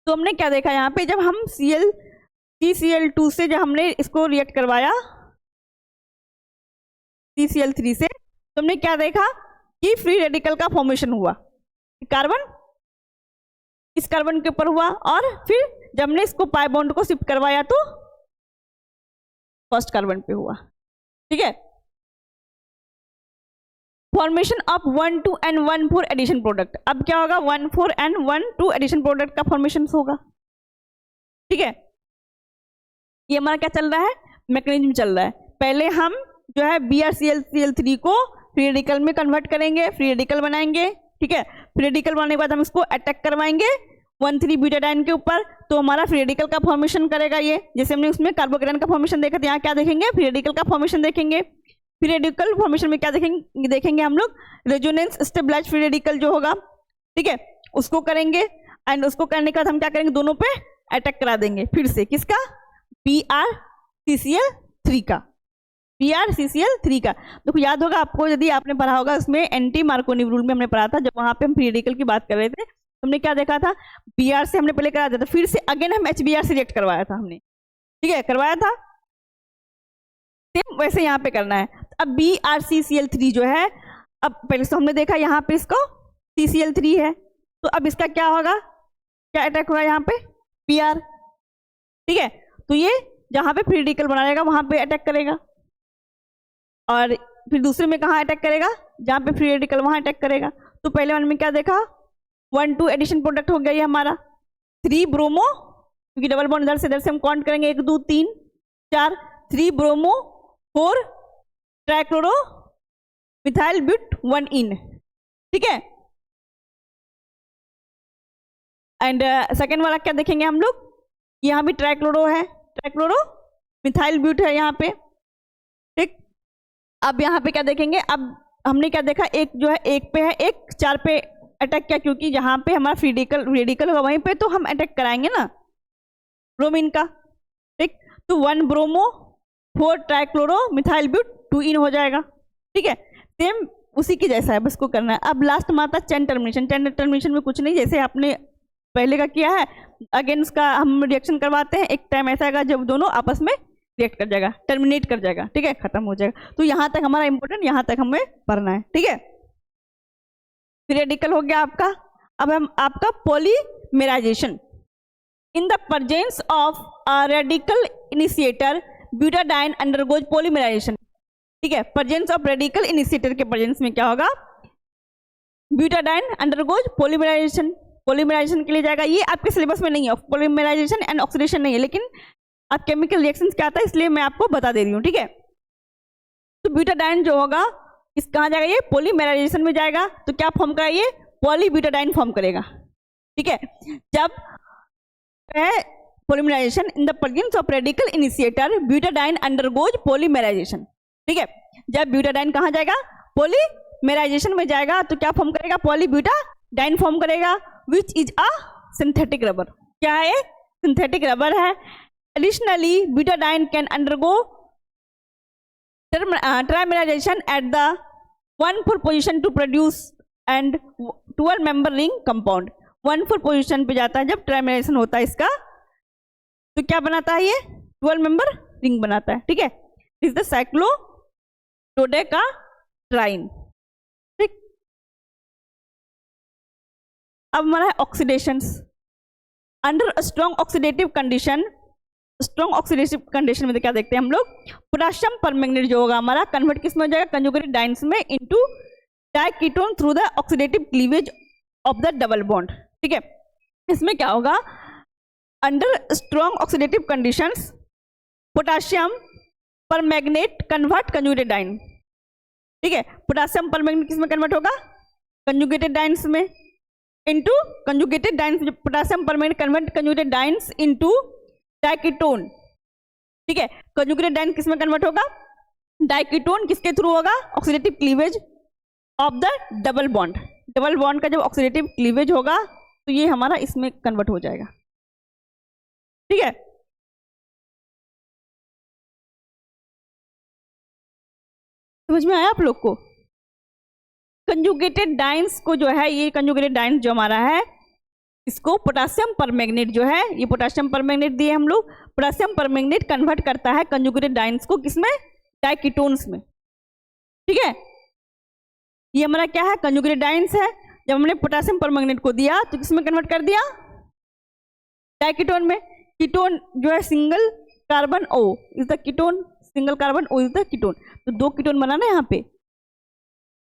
S1: तो हमने क्या देखा यहाँ पे, जब हम CCl2 से जब हमने इसको रिएक्ट करवाया CCl3 से, तो हमने क्या देखा कि फ्री रेडिकल का फॉर्मेशन हुआ, कार्बन इस कार्बन के ऊपर हुआ, और फिर जब हमने इसको पाई बॉन्ड को शिफ्ट करवाया तो फर्स्ट कार्बन पे हुआ, ठीक है। Formation of 1,2 and 1,4 addition product, अब क्या होगा 1,4 and 1,2 एडिशन प्रोडक्ट का फॉर्मेशन होगा, ठीक है, ये हमारा क्या चल रहा है, मैकेनिज्म चल रहा है। पहले हम जो है BrClCl3 को फ्री रेडिकल में कन्वर्ट करेंगे, फ्री रेडिकल बनाएंगे, ठीक है। फ्री रेडिकल बनाने के बाद हम इसको अटैक करवाएंगे 1,3-ब्यूटाडाइन के ऊपर, तो हमारा फ्री रेडिकल का फॉर्मेशन करेगा ये। जैसे हमने उसमें कार्बोकेटाइन का फॉर्मेशन देखा था, यहाँ क्या देखेंगे, फ्री रेडिकल का फॉर्मेशन देखेंगे। फ्री रेडिकल फॉर्मेशन में क्या देखेंगे हम लोग, रेजोनेंस स्टेबलाइज्ड फ्री रेडिकल जो होगा, ठीक है, उसको करेंगे। एंड उसको करने के बाद हम क्या करेंगे, दोनों पे अटैक करा देंगे फिर से, किसका, BrCcl3 का, BrCcl3 का। देखो याद होगा आपको, यदि आपने पढ़ा होगा उसमें एंटी मार्कोनी रूल में हमने पढ़ा था, जब वहां पे हम फ्री रेडिकल की बात कर रहे थे, हमने क्या देखा था, Br से हमने पहले करा दिया था, फिर से अगेन हम HBr से रिएक्ट करवाया था हमने, ठीक है, करवाया था। सेम वैसे यहाँ पे करना है। अब BrCcl3 जो है, अब पहले तो हमने देखा यहाँ पे इसको CCl3 है, तो अब इसका क्या होगा, क्या अटैक होगा यहाँ पे, Br, ठीक है। तो ये जहाँ पे फ्री रेडिकल बनाएगा वहां पे अटैक करेगा, और फिर दूसरे में कहाँ अटैक करेगा, जहाँ पे फ्री रेडिकल वहां अटैक करेगा। तो पहले वन में क्या देखा, 1,2 एडिशन प्रोडक्ट हो गया ये हमारा, 3 ब्रोमो, क्योंकि डबल बॉन्ड इधर से हम काउंट करेंगे 1 2 3 4, 3 ब्रोमो 4 ट्राइक्लोरो मिथाइल ब्यूट 1 इन, ठीक है। एंड सेकेंड वाला क्या देखेंगे हम लोग, यहाँ भी ट्राइक्लोरो है, ट्राइक्लोरो मिथाइल ब्यूट है यहाँ पे, ठीक। अब यहाँ पे क्या देखेंगे, अब हमने क्या देखा, एक जो है 1 पे है, एक 4 पे अटैक किया, क्योंकि जहाँ पे हमारा फ्री रेडिकल होगा वहीं पे तो हम अटैक कराएंगे ना ब्रोमीन का, ठीक। तो 1 ब्रोमो 4 ट्राइक्लोरो मिथाइल ब्यूट 2 इन हो जाएगा, ठीक है। सेम उसी की जैसा है, बस को करना है। अब लास्ट में आता है चेन टर्मिनेशन। चेन टर्मिनेशन में कुछ नहीं, जैसे आपने पहले का किया है, अगेन उसका हम रिएक्शन करवाते हैं। एक टाइम ऐसा आएगा जब दोनों आपस में रिएक्ट कर जाएगा, टर्मिनेट कर जाएगा, ठीक है, खत्म हो जाएगा। तो यहाँ तक हमारा इंपॉर्टेंट, यहाँ तक हमें पढ़ना है, ठीक है। फ्री रेडिकल हो गया आपका। अब हम आपका polymerization, in the presence of a radical initiator butadiene undergoes polymerization, ठीक है। प्रेजेंस ऑफ रेडिकल इनिशिएटर के प्रेजेंस में क्या होगा, ब्यूटाडाइन अंडरगोज पॉलीमेराइजेशन। पॉलीमेराइजेशन के लिए जाएगा, ये आपके सिलेबस में नहीं है, पॉलीमेराइजेशन एंड ऑक्सीडेशन नहीं है, लेकिन आप केमिकल रिएक्शंस क्या आता है इसलिए मैं आपको बता दे रही हूँ, ठीक है। तो ब्यूटाडाइन जो होगा इस कहाँ जाएगा, ये पॉलीमेराइजेशन में जाएगा। तो क्या फॉर्म करा, ये पॉलीब्यूटाडाइन फॉर्म करेगा, ठीक है। जब polymerization in the presence of radical initiator butadiene undergoes polymerization, ठीक है। जब ब्यूटाडाइन कहाँ जाएगा, पॉलीमेराइजेशन में जाएगा, तो क्या फॉर्म करेगा, पॉलीब्यूटाडाइन फॉर्म करेगा, which is a synthetic rubber. क्या है, सिंथेटिक रबर है। Additionally, butadiene can undergo trimerization at the 1,4 position to produce and 12 member ring compound। 1,4 position पे जाता है जब ट्राइमेराइजेशन होता है इसका, तो क्या बनाता है ये, 12 मेंबर रिंग बनाता है, ठीक है। इज द साइक्लोडोडेकाट्राइन, ठीक। अब हमारा है oxidations. Under strong oxidative condition, strong oxidative condition में क्या देखते हैं हम लोग, पोटेशियम परमैंगनेट जो होगा हमारा कन्वर्ट किस में हो जाएगा, कंजुगेटेड डाइन्स में into diketone through the oxidative cleavage of the double bond, ठीक है। इसमें क्या होगा, under strong oxidative conditions potassium permanganate convert conjugated diene, ठीक है। पोटेशियम परमैंगनेट किस में कन्वर्ट होगा, कंजुगेटेड डाइन्स में into conjugated dienes, potassium permanganate convert conjugated dienes into diketone, ठीक है। कंजुगेटेड डाइन किस में कन्वर्ट होगा, डाइकीटोन किसके थ्रू होगा, oxidative cleavage of the double bond. Double bond का जब ऑक्सीडेटिव क्लीवेज होगा तो ये हमारा इसमें कन्वर्ट हो जाएगा, ठीक है। समझ में आया आप लोग को। कंजुगेटेड डाइन्स को जो है, ये कंजुगेटेड डाइन्स जो हमारा है, इसको पोटेशियम परमैंगनेट जो है, ये पोटेशियम परमैंगनेट दिए हम लोग, पोटेशियम परमैंगनेट कन्वर्ट करता है कंजुगेटेड डाइन्स को किसमें, डाइकीटोन्स में, ठीक है। ये हमारा क्या है, कंजुगेटेड डाइन्स है। जब हमने पोटेशियम परमैंगनेट को दिया तो किसमें कन्वर्ट कर दिया, डाइकीटोन में। कीटोन जो है single carbon O is the ketone, single carbon O is the ketone, तो 2 कीटोन बना ना यहाँ पे,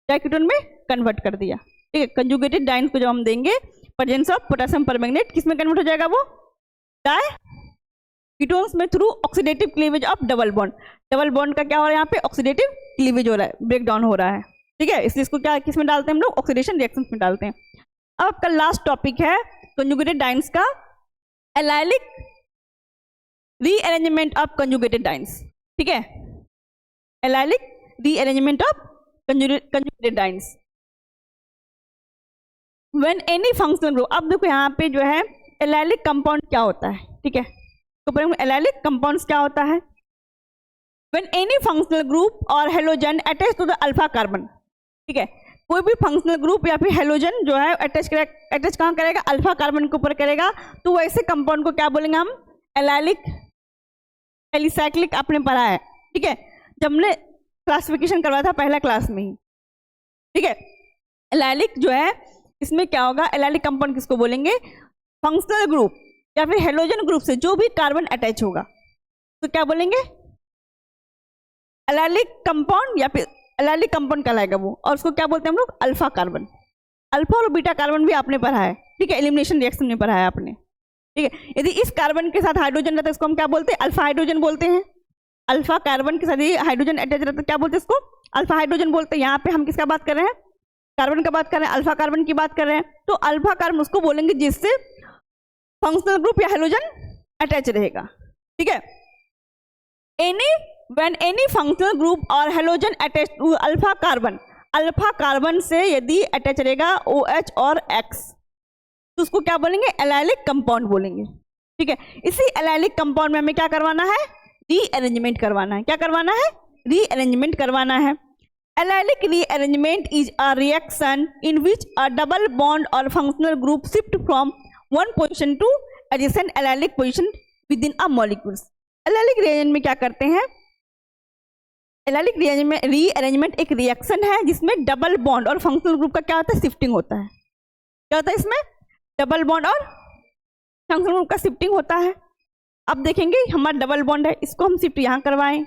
S1: डाइकीटोन में कन्वर्ट कर दिया, ठीक है। कंजुगेटेड डाइन्स को जब हम देंगे प्रेजेंस ऑफ पोटेशियम परमैंगनेट किस में कन्वर्ट हो जाएगा, वो कीटोन्स में through oxidative cleavage of double bond का क्या हो रहा है यहाँ पे, ऑक्सीडेटिव क्लीवेज हो रहा है, ब्रेक डाउन हो रहा है, ठीक है। इसलिए इसको क्या किस में डालते हैं हम लोग, ऑक्सीडेशन रिएक्शंस में डालते हैं। अब आपका लास्ट टॉपिक है कंजुगेटेड डाइन्स का allylic rearrangement of conjugated dienes, ठीक है, allylic rearrangement of conjugated dance when any functional group. अब देखो यहाँ पे जो है एलाइलिक कंपाउंड क्या होता है, ठीक है, तो एलाइलिक कंपाउंड्स क्या होता है, व्हेन एनी फंक्शनल ग्रुप और halogen attach to the alpha carbon, ठीक है, कोई भी फंक्शनल ग्रुप या फिर हेलोजन जो है अटैच कहाँ करेगा, अल्फा कार्बन के ऊपर करेगा, तो वैसे कंपाउंड को क्या बोलेंगे हम, एलाइलिक एलिसाइक्लिक, आपने पढ़ा है, ठीक है, जब हमने क्लासिफिकेशन करवाया था पहला क्लास में ही, ठीक है। एलाइलिक जो है इसमें क्या होगा, एलाइलिक कंपाउंड किसको बोलेंगे, फंक्शनल ग्रुप या फिर हेलोजन ग्रुप से जो भी कार्बन अटैच होगा तो क्या बोलेंगे, एलाइलिक कंपाउंड या फिर एलाइलिक कंपाउंड कहलाएगा वो, और उसको क्या बोलते हैं हम लोग, अल्फा कार्बन। अल्फा और बीटा कार्बन भी आपने पढ़ा है, ठीक है, एलिमिनेशन रिएक्शन में पढ़ा है आपने, ठीक है। यदि इस कार्बन के साथ हाइड्रोजन रहता है इसको हम क्या बोलते हैं, अल्फा हाइड्रोजन बोलते हैं। अल्फा कार्बन के साथ ये हाइड्रोजन अटैच रहता है क्या बोलते हैं इसको, अल्फा हाइड्रोजन बोलते हैं। यहाँ पे हम किसका बात कर रहे हैं, कार्बन का बात कर रहे हैं, अल्फा कार्बन की बात कर रहे हैं, तो अल्फा कार्बन उसको बोलेंगे जिससे फंक्शनल ग्रुप या हेलोजन अटैच रहेगा, ठीक है। व्हेन एनी फंक्शनल ग्रुप और halogen attach to alpha carbon से यदि अटैच रहेगा OH और X तो उसको क्या बोलेंगे, एलाइलिक कंपाउंड बोलेंगे, ठीक है। इसी एलाइलिक कंपाउंड में हमें क्या करवाना है, रीअरेंजमेंट करवाना है। क्या करवाना है, रीअरेंजमेंट करवाना है। Allylic rearrangement is a reaction in which a double bond और functional group shift from one position to adjacent allylic position within a molecules. Allylic rearrangement में क्या करते हैं, एलाइलिक रीअरेंजमेंट एक रिएक्शन है जिसमें डबल बॉन्ड और functional group का क्या होता है, शिफ्टिंग होता है। क्या होता है इसमें, डबल बॉन्ड और फंक्शनल ग्रुप का शिफ्टिंग होता है। अब देखेंगे हमारा डबल बॉन्ड है, इसको हम शिफ्ट यहाँ करवाएं,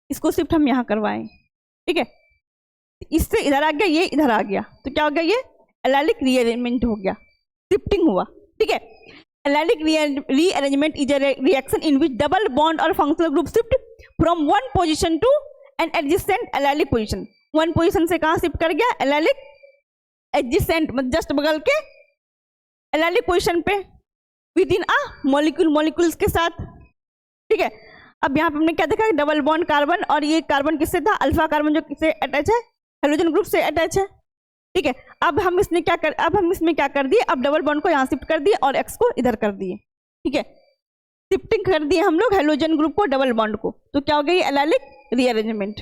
S1: इसको शिफ्ट हम यहाँ करवाएं, ठीक है, इससे इधर आ गया, ये इधर आ गया, तो क्या हो गया, ये एलाइलिक रीअरेंजमेंट हो गया, शिफ्टिंग हुआ, ठीक है। Allylic rearrangement is a reaction in which double bond और functional group shift from one position to an adjacent allylic position. One position से कहाँ शिफ्ट कर गया, एलाइलिक एडजेसेंट मतलब जस्ट बगल के एलाइलिक पोजीशन पे विद इन अ मॉलिक्यूल्स के साथ, ठीक है। अब यहाँ पे हमने क्या देखा, डबल बॉन्ड कार्बन, और ये कार्बन किससे था, अल्फा कार्बन जो किससे अटैच है, हेलोजन ग्रुप से अटैच है, ठीक है। अब हम इसमें क्या कर दिए, अब डबल बॉन्ड को यहाँ शिफ्ट कर दिए और एक्स को इधर कर दिए, ठीक है, शिफ्टिंग कर दिए हम लोग हेलोजन ग्रुप को डबल बॉन्ड को, तो क्या हो गया, एलाइलिक रीअरेंजमेंट।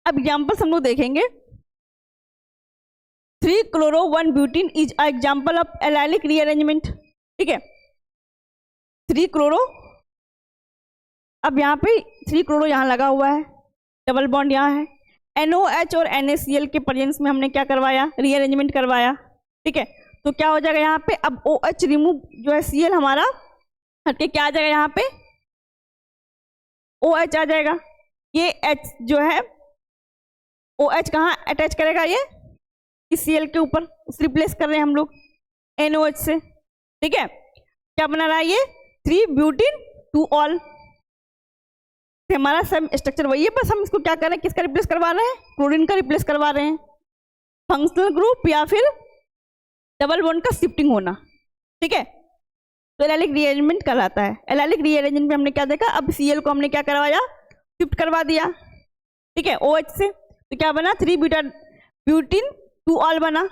S1: अब एग्जाम्पल्स हम लोग देखेंगे, 3-chloro-1-butene is a example of allylic rearrangement, ठीक है, 3-chloro, अब यहाँ पे 3-chloro यहाँ लगा हुआ है, डबल बॉन्ड यहाँ है, NOH और NaCl के प्रेजेंस में हमने क्या करवाया, रीअरेंजमेंट करवाया, ठीक है। तो क्या हो जाएगा यहाँ पे, अब OH रिमूव जो है Cl हमारा हटके क्या आ जाएगा, यहाँ पे OH आ जाएगा, ये H जो है OH कहाँ अटैच करेगा, ये इस Cl के ऊपर, रिप्लेस कर रहे हैं हम लोग NOH से, ठीक है। क्या बना रहा है ये, 3-butene-2-ol, हमारा सब स्ट्रक्चर वही है, बस हम इसको क्या कर रहे हैं, किसका रिप्लेस करवा रहे हैं, क्लोरीन का रिप्लेस करवा रहे हैं, फंक्शनल ग्रुप या फिर डबल बॉन्ड का शिफ्टिंग होना, ठीक है। तो एलाइलिक रीअरेंजमेंट कहलाता है। एलाइलिक रीअरेंजमेंट में हमने क्या देखा, अब Cl को हमने क्या करवाया, शिफ्ट करवा दिया, ठीक है, OH से, तो क्या बना, 3-butene-2-ol बना,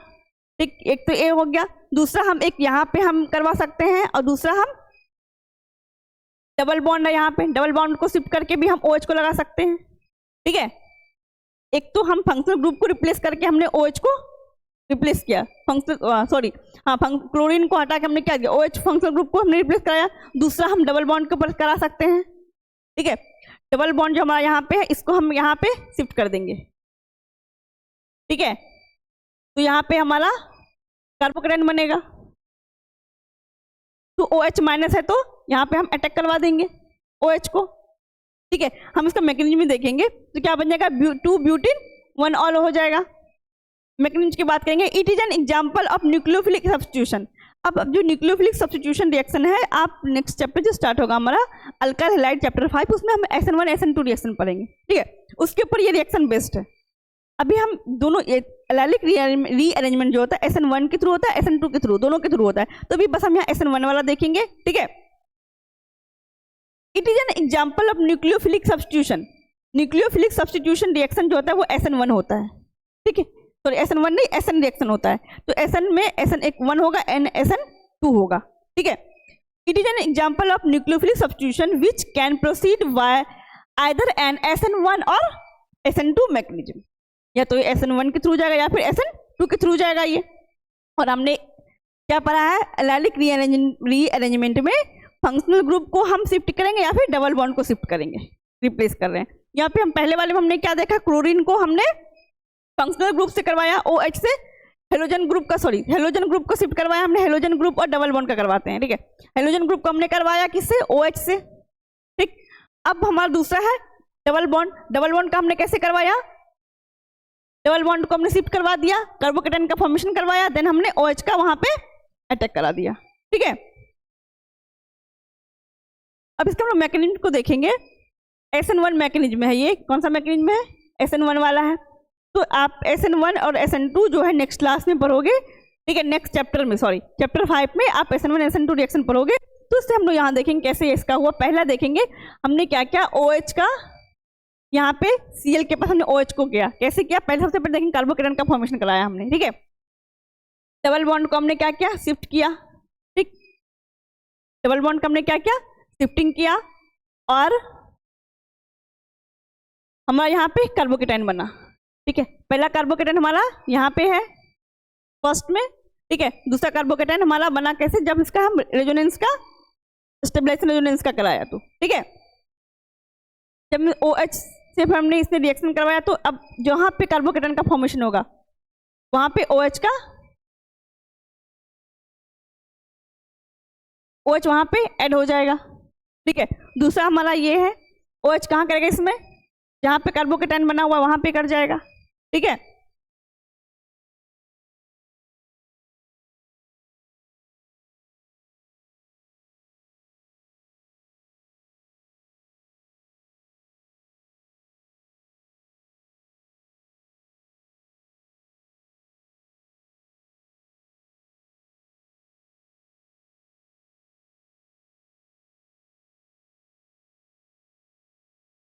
S1: ठीक। एक तो ये हो गया, दूसरा हम एक यहाँ पे हम करवा सकते हैं, और दूसरा हम डबल बॉन्ड है यहाँ पे, डबल बॉन्ड को शिफ्ट करके भी हम OH को लगा सकते हैं, ठीक है। एक तो हम फंक्शनल ग्रुप को रिप्लेस करके हमने OH को रिप्लेस किया, क्लोरीन को हटा के हमने क्या किया, OH फंक्शनल ग्रुप को हमने रिप्लेस कराया। दूसरा हम डबल बॉन्ड के ऊपर करा सकते हैं, ठीक है। डबल बॉन्ड जो हमारा यहाँ पे है इसको हम यहाँ पे शिफ्ट कर देंगे, ठीक है। तो यहाँ पे हमारा कार्बोकेटाइन बनेगा, तो OH माइनस है तो यहाँ पे हम अटैक करवा देंगे OH को, ठीक है। हम इसका मैकेनिज्म भी देखेंगे, तो क्या बन जाएगा, 2-butene-1-ol हो जाएगा। मैकेनिज्म की बात करेंगे, it is an example of nucleophilic substitution. अब जो न्यूक्लियोफिलिक सब्स्टिट्यूशन रिएक्शन है, आप नेक्स्ट चैप्टर जो स्टार्ट होगा हमारा अल्काइल हैलाइड चैप्टर 5, उसमें हम SN1 SN2 रिएक्शन पढ़ेंगे, ठीक है। उसके ऊपर ये रिएक्शन बेस्ड है। अभी हम दोनों एलाइलिक रीअरेंजमेंट जो होता है SN1 के थ्रू होता है, SN2 के थ्रू, दोनों के थ्रू होता है। तो अभी बस हम यहाँ SN1 वाला देखेंगे, ठीक है। It is an example of nucleophilic substitution. Nucleophilic substitution reaction जो होता है वो SN1 होता है, ठीक है। सॉरी SN1 नहीं, SN रिएक्शन होता है। तो SN में SN1 होगा, SN2 होगा, ठीक है। It is an example of nucleophilic substitution which can proceed bye either an SN1 और SN2 मैकेनिज्म। या तो ये SN1 के थ्रू जाएगा या फिर SN2 के थ्रू जाएगा ये। और हमने क्या पढ़ा है, एलाइलिक रीअरेंजमेंट में फंक्शनल ग्रुप को हम शिफ्ट करेंगे या फिर डबल बॉन्ड को शिफ्ट करेंगे, रिप्लेस कर रहे हैं। यहाँ पे हम पहले वाले में हमने क्या देखा, क्लोरीन को हमने फंक्शनल ग्रुप से करवाया, OH से हेलोजन ग्रुप का, सॉरी हेलोजन ग्रुप को शिफ्ट करवाया हमने, हेलोजन ग्रुप और डबल बॉन्ड का करवाते हैं, ठीक है। हेलोजन ग्रुप को हमने करवाया किससे, OH से, ठीक। अब हमारा दूसरा है डबल बॉन्ड। डबल बॉन्ड का हमने कैसे करवाया, डबल बॉन्ड को हमने शिफ्ट करवा दिया, कार्बोकेटाइन का फॉर्मेशन करवाया, देन हमने OH का वहां पे अटैक करा दिया, ठीक है। अब इसका हम लोग मैकेनिज्म को देखेंगे। SN1 मैकेनिज्म है, ये कौन सा मैकेनिज्म है, SN1 वाला है। तो आप SN1 और SN2 जो है नेक्स्ट क्लास में पढ़ोगे, ठीक है, नेक्स्ट चैप्टर में, सॉरी चैप्टर 5 में आप SN1 SN2 रिएक्शन पढ़ोगे। तो उससे हम लोग यहाँ देखेंगे कैसे इसका हुआ। पहला देखेंगे हमने क्या क्या, OH का यहाँ पे Cl के पास हमने OH को किया, कैसे किया, पहले सबसे पहले देखेंगे कार्बोकेटाइन का फॉर्मेशन कराया हमने, ठीक है। डबल बॉन्ड को हमने क्या किया, शिफ्ट किया, ठीक। डबल बॉन्ड का हमने क्या किया, शिफ्टिंग किया, और हमारा यहाँ पे कार्बोकेटाइन बना, ठीक है। पहला कार्बोकेटाइन हमारा यहाँ पे है फर्स्ट में, ठीक है। दूसरा कार्बोकेटाइन हमारा बना कैसे, जब इसका हम रेजोनेंस का स्टेबलाइजेशन रेजोनेंस का कराया, तो ठीक है। जब OH से हमने इसने रिएक्शन करवाया, तो अब जहाँ पे कार्बोकेटाइन का फॉर्मेशन होगा वहां पे OH का OH वहां पे ऐड हो जाएगा, ठीक है। दूसरा हमारा ये है, OH कहाँ करेगा, इसमें जहाँ पे कार्बोकेटाइन बना हुआ वहां पे कर जाएगा, ठीक है।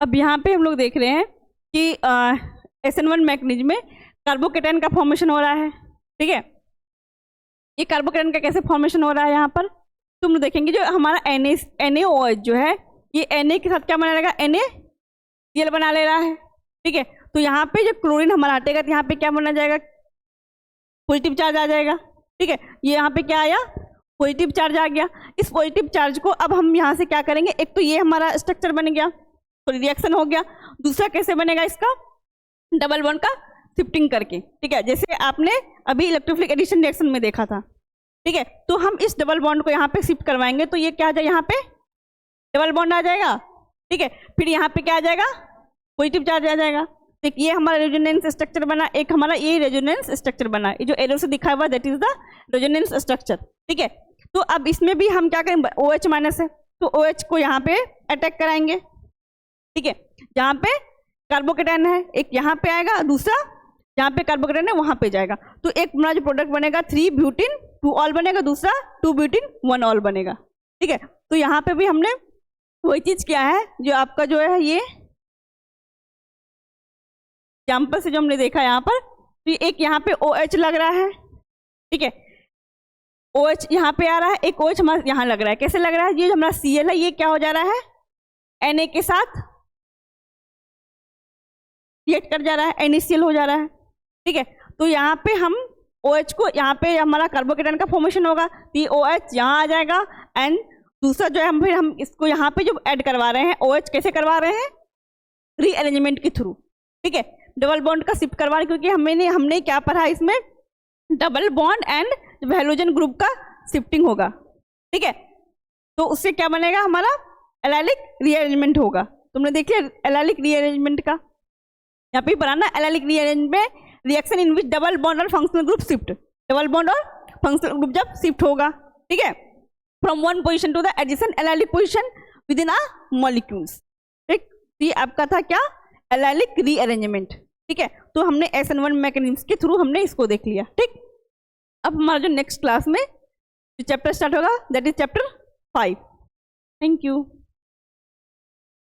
S1: अब यहाँ पे हम लोग देख रहे हैं कि SN1 मैकेनिज्म में कार्बोकेटाइन का फॉर्मेशन हो रहा है, ठीक है। ये कार्बोकेटाइन का कैसे फॉर्मेशन हो रहा है, यहाँ पर तुम लोग देखेंगे जो हमारा NaOH जो है, ये Na के साथ क्या बना रहेगा, NaCl बना ले रहा है, ठीक है। तो यहाँ पे जो क्लोरीन हमारा हटेगा तो यहाँ पे क्या बना जाएगा, पॉजिटिव चार्ज आ जाएगा, ठीक है। ये यहाँ पे क्या आया, पॉजिटिव चार्ज आ गया। इस पॉजिटिव चार्ज को अब हम यहाँ से क्या करेंगे, एक तो ये हमारा स्ट्रक्चर बन गया, तो रिएक्शन हो गया। दूसरा कैसे बनेगा इसका, डबल बॉन्ड का शिफ्टिंग करके, ठीक है, जैसे आपने अभी इलेक्ट्रोफिलिक एडिशन रिएक्शन में देखा था, ठीक है। तो हम इस डबल बॉन्ड को यहाँ पे शिफ्ट करवाएंगे, तो ये क्या आ जाएगा, यहाँ पे डबल बॉन्ड आ जाएगा, ठीक है। फिर यहाँ पे क्या आ जाएगा, पॉजिटिव चार्ज आ जाएगा। तो ये हमारा रेजोनेंस स्ट्रक्चर बना, एक हमारा ये रेजोनेंस स्ट्रक्चर बना, ये जो एरो से दिखा हुआ that is the resonance structure, ठीक है। तो अब इसमें भी हम क्या करेंगे, OH माइनस है, तो OH को यहाँ पे अटैक कराएंगे, ठीक है। जहाँ पे कार्बोकेटाइन है एक यहाँ पे आएगा, दूसरा जहाँ पे कार्बोकेटाइन है वहां पे जाएगा। तो एक हमारा जो प्रोडक्ट बनेगा 3 ब्यूटीन 2 ऑल बनेगा, दूसरा 2 ब्यूटीन 1 ऑल बनेगा, ठीक है। तो यहाँ पे भी हमने वही चीज किया है जो आपका जो है ये एग्जाम्पल से जो हमने देखा यहाँ पर। तो एक यहाँ पे OH लग रहा है, ठीक है, OH यहाँ पे आ रहा है, एक OH हमारा यहाँ लग रहा है। कैसे लग रहा है, ये जो हमारा Cl है ये क्या हो जा रहा है, Na के साथ रिएक्ट कर जा रहा है, NaCl हो जा रहा है, ठीक है। तो यहाँ पे हम OH को, यहाँ पे हमारा कार्बोकेटाइन का फॉर्मेशन होगा, तो OH यहाँ आ जाएगा, एंड दूसरा जो है हम फिर हम इसको यहाँ पे जो ऐड करवा रहे हैं OH कैसे करवा रहे हैं, रीअरेंजमेंट के थ्रू, ठीक है। डबल बॉन्ड का शिफ्ट करवा रहे, क्योंकि हमने क्या पढ़ा इसमें, double bond and halogen group का शिफ्टिंग होगा, ठीक है। तो उससे क्या बनेगा, हमारा एलाइलिक रीअरेंजमेंट होगा। तुमने देख लिया एलाइलिक रीअरेंजमेंट का, यहाँ पे बनाना एलाइलिक रीअरेंजमेंट में reaction in which double bond और functional group shift, double bond और फंक्शनल ग्रुप जब शिफ्ट होगा, ठीक है, from one position to the adjacent allylic position within a molecules, ठीक। ये आपका था क्या, एलाइलिक रीअरेंजमेंट, ठीक है। तो हमने SN1 मैकेनिज्म के थ्रू हमने इसको देख लिया, ठीक। अब हमारा जो नेक्स्ट क्लास में जो चैप्टर स्टार्ट होगा that is chapter 5। Thank you.